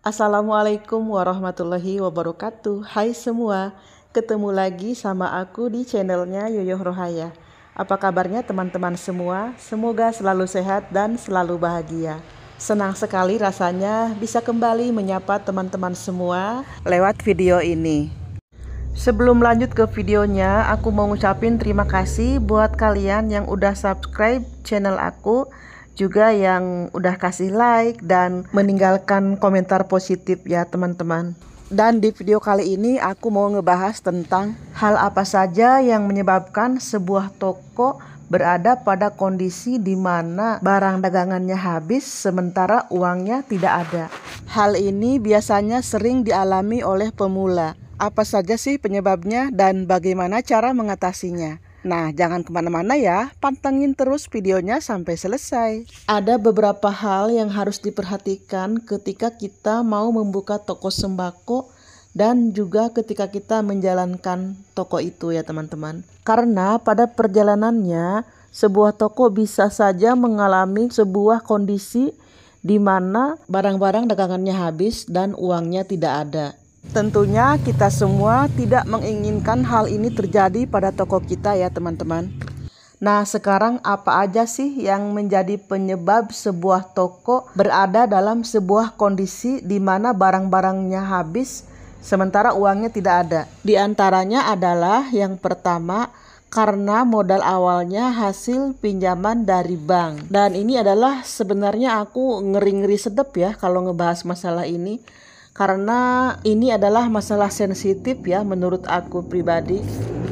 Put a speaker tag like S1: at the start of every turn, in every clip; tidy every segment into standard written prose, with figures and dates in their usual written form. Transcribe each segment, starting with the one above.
S1: Assalamualaikum warahmatullahi wabarakatuh. Hai semua, ketemu lagi sama aku di channelnya Yoyoh Rohaya. Apa kabarnya teman-teman semua? Semoga selalu sehat dan selalu bahagia. Senang sekali rasanya bisa kembali menyapa teman-teman semua lewat video ini. Sebelum lanjut ke videonya, aku mau ngucapin terima kasih buat kalian yang udah subscribe channel aku, juga yang udah kasih like dan meninggalkan komentar positif ya teman-teman. Dan di video kali ini aku mau ngebahas tentang hal apa saja yang menyebabkan sebuah toko berada pada kondisi di mana barang dagangannya habis sementara uangnya tidak ada. Hal ini biasanya sering dialami oleh pemula. Apa saja sih penyebabnya dan bagaimana cara mengatasinya? Nah, jangan kemana-mana ya, pantengin terus videonya sampai selesai. Ada beberapa hal yang harus diperhatikan ketika kita mau membuka toko sembako dan juga ketika kita menjalankan toko itu ya teman-teman. Karena pada perjalanannya, sebuah toko bisa saja mengalami sebuah kondisi di mana barang-barang dagangannya habis dan uangnya tidak ada. Tentunya kita semua tidak menginginkan hal ini terjadi pada toko kita ya teman-teman. Nah, sekarang apa aja sih yang menjadi penyebab sebuah toko berada dalam sebuah kondisi di mana barang-barangnya habis sementara uangnya tidak ada? Di antaranya adalah yang pertama, karena modal awalnya hasil pinjaman dari bank. Dan ini adalah sebenarnya aku ngeri-ngeri sedep ya kalau ngebahas masalah ini. Karena ini adalah masalah sensitif ya menurut aku pribadi.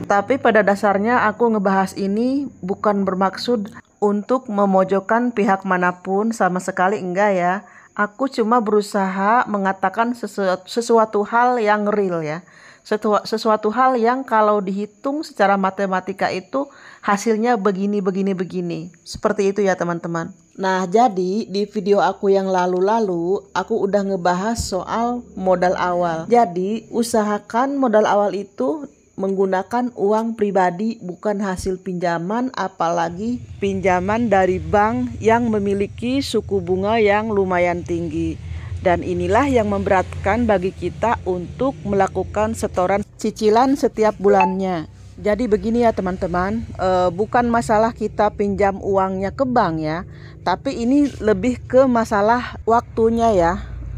S1: Tapi pada dasarnya aku ngebahas ini bukan bermaksud untuk memojokkan pihak manapun, sama sekali enggak ya. Aku cuma berusaha mengatakan sesuatu hal yang real ya. Sesuatu hal yang kalau dihitung secara matematika itu hasilnya begini. Seperti itu ya teman-teman. Nah, jadi di video aku yang lalu-lalu aku udah ngebahas soal modal awal. Jadi usahakan modal awal itu menggunakan uang pribadi, bukan hasil pinjaman, apalagi pinjaman dari bank yang memiliki suku bunga yang lumayan tinggi. Dan inilah yang memberatkan bagi kita untuk melakukan setoran cicilan setiap bulannya. Jadi begini ya teman-teman, bukan masalah kita pinjam uangnya ke bank ya, tapi ini lebih ke masalah waktunya ya.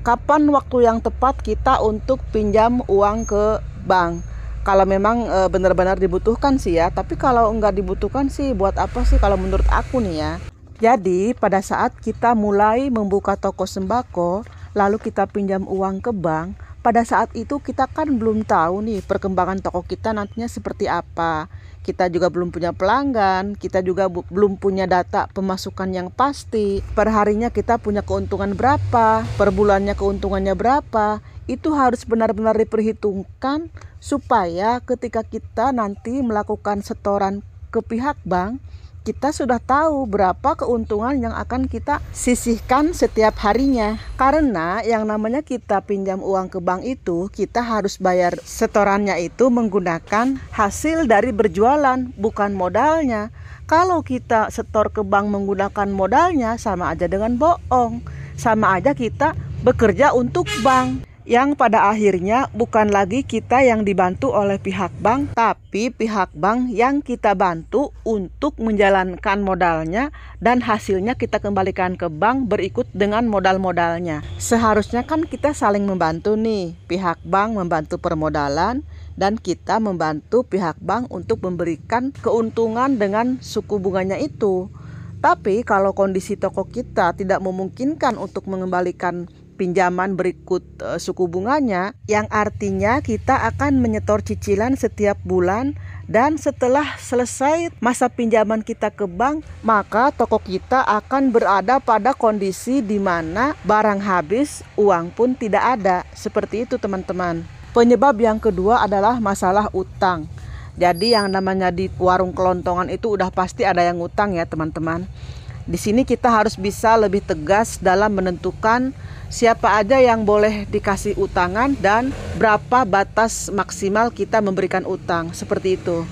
S1: Kapan waktu yang tepat kita untuk pinjam uang ke bank? Kalau memang benar-benar dibutuhkan sih ya, tapi kalau enggak dibutuhkan sih buat apa sih kalau menurut aku nih ya. Jadi pada saat kita mulai membuka toko sembako, lalu kita pinjam uang ke bank, pada saat itu kita kan belum tahu nih perkembangan toko kita nantinya seperti apa. Kita juga belum punya pelanggan, kita juga belum punya data pemasukan yang pasti. Per harinya kita punya keuntungan berapa, per bulannya keuntungannya berapa. Itu harus benar-benar diperhitungkan supaya ketika kita nanti melakukan setoran ke pihak bank, kita sudah tahu berapa keuntungan yang akan kita sisihkan setiap harinya. Karena yang namanya kita pinjam uang ke bank itu, kita harus bayar setorannya itu menggunakan hasil dari berjualan, bukan modalnya. Kalau kita setor ke bank menggunakan modalnya, sama aja dengan bohong. Sama aja kita bekerja untuk bank, yang pada akhirnya bukan lagi kita yang dibantu oleh pihak bank, tapi pihak bank yang kita bantu untuk menjalankan modalnya dan hasilnya kita kembalikan ke bank berikut dengan modal-modalnya. Seharusnya kan kita saling membantu nih, pihak bank membantu permodalan dan kita membantu pihak bank untuk memberikan keuntungan dengan suku bunganya itu. Tapi kalau kondisi toko kita tidak memungkinkan untuk mengembalikan pinjaman berikut suku bunganya, yang artinya kita akan menyetor cicilan setiap bulan, dan setelah selesai masa pinjaman kita ke bank, maka toko kita akan berada pada kondisi di mana barang habis, uang pun tidak ada. Seperti itu teman-teman. Penyebab yang kedua adalah masalah utang. Jadi yang namanya di warung kelontongan itu udah pasti ada yang utang ya teman-teman. Di sini kita harus bisa lebih tegas dalam menentukan siapa aja yang boleh dikasih utangan dan berapa batas maksimal kita memberikan utang, seperti itu.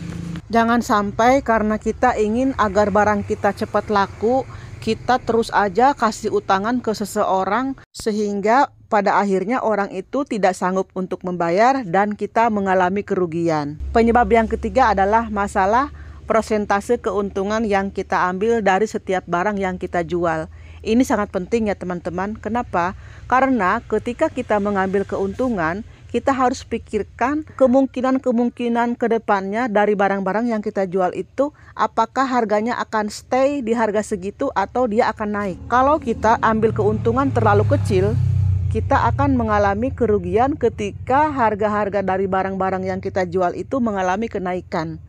S1: Jangan sampai karena kita ingin agar barang kita cepat laku, kita terus aja kasih utangan ke seseorang sehingga pada akhirnya orang itu tidak sanggup untuk membayar dan kita mengalami kerugian. Penyebab yang ketiga adalah masalah persentase keuntungan yang kita ambil dari setiap barang yang kita jual. Ini sangat penting ya teman-teman. Kenapa? Karena ketika kita mengambil keuntungan, kita harus pikirkan kemungkinan-kemungkinan ke depannya dari barang-barang yang kita jual itu, apakah harganya akan stay di harga segitu atau dia akan naik. Kalau kita ambil keuntungan terlalu kecil, kita akan mengalami kerugian ketika harga-harga dari barang-barang yang kita jual itu mengalami kenaikan.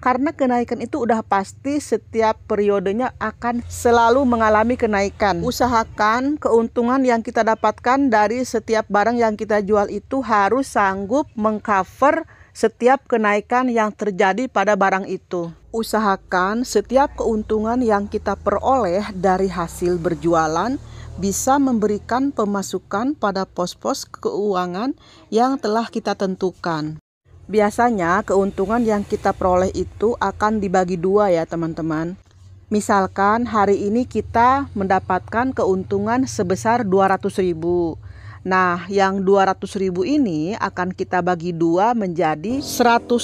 S1: Karena kenaikan itu udah pasti setiap periodenya akan selalu mengalami kenaikan. Usahakan keuntungan yang kita dapatkan dari setiap barang yang kita jual itu harus sanggup mengcover setiap kenaikan yang terjadi pada barang itu. Usahakan setiap keuntungan yang kita peroleh dari hasil berjualan bisa memberikan pemasukan pada pos-pos keuangan yang telah kita tentukan. Biasanya keuntungan yang kita peroleh itu akan dibagi dua ya teman-teman. Misalkan hari ini kita mendapatkan keuntungan sebesar 200.000. Nah, yang 200.000 ini akan kita bagi dua menjadi 100.000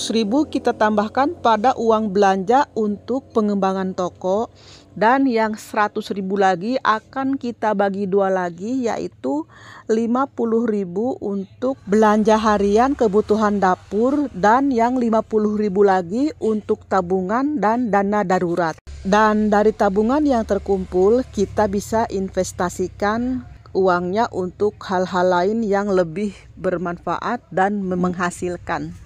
S1: kita tambahkan pada uang belanja untuk pengembangan toko. Dan yang 100.000 lagi akan kita bagi dua lagi, yaitu 50.000 untuk belanja harian kebutuhan dapur dan yang 50.000 lagi untuk tabungan dan dana darurat. Dan dari tabungan yang terkumpul kita bisa investasikan uangnya untuk hal-hal lain yang lebih bermanfaat dan menghasilkan.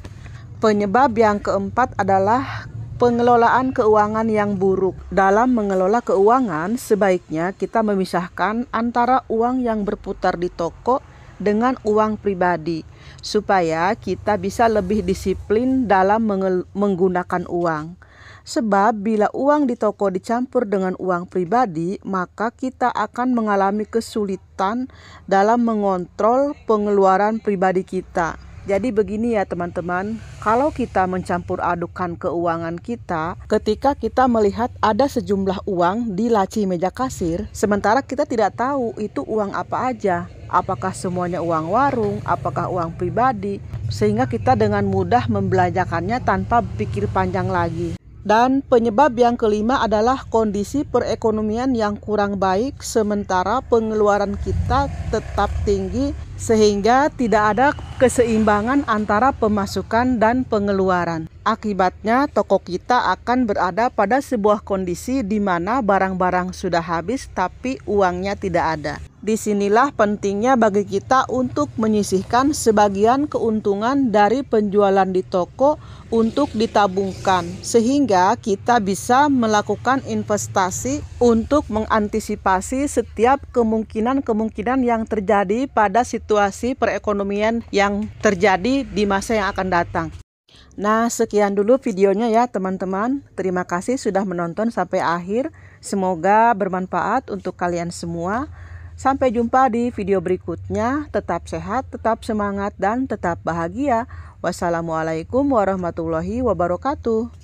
S1: Penyebab yang keempat adalah pengelolaan keuangan yang buruk. Dalam mengelola keuangan, sebaiknya kita memisahkan antara uang yang berputar di toko dengan uang pribadi, supaya kita bisa lebih disiplin dalam menggunakan uang. Sebab bila uang di toko dicampur dengan uang pribadi, maka kita akan mengalami kesulitan dalam mengontrol pengeluaran pribadi kita. Jadi begini ya teman-teman, kalau kita mencampur adukan keuangan kita, ketika kita melihat ada sejumlah uang di laci meja kasir, sementara kita tidak tahu itu uang apa aja, apakah semuanya uang warung, apakah uang pribadi, sehingga kita dengan mudah membelanjakannya tanpa pikir panjang lagi. Dan penyebab yang kelima adalah kondisi perekonomian yang kurang baik sementara pengeluaran kita tetap tinggi sehingga tidak ada keseimbangan antara pemasukan dan pengeluaran. Akibatnya toko kita akan berada pada sebuah kondisi di mana barang-barang sudah habis tapi uangnya tidak ada. Disinilah pentingnya bagi kita untuk menyisihkan sebagian keuntungan dari penjualan di toko untuk ditabungkan, sehingga kita bisa melakukan investasi untuk mengantisipasi setiap kemungkinan-kemungkinan yang terjadi pada situasi perekonomian yang terjadi di masa yang akan datang. Nah, sekian dulu videonya ya teman-teman. Terima kasih sudah menonton sampai akhir. Semoga bermanfaat untuk kalian semua. Sampai jumpa di video berikutnya. Tetap sehat, tetap semangat, dan tetap bahagia. Wassalamualaikum warahmatullahi wabarakatuh.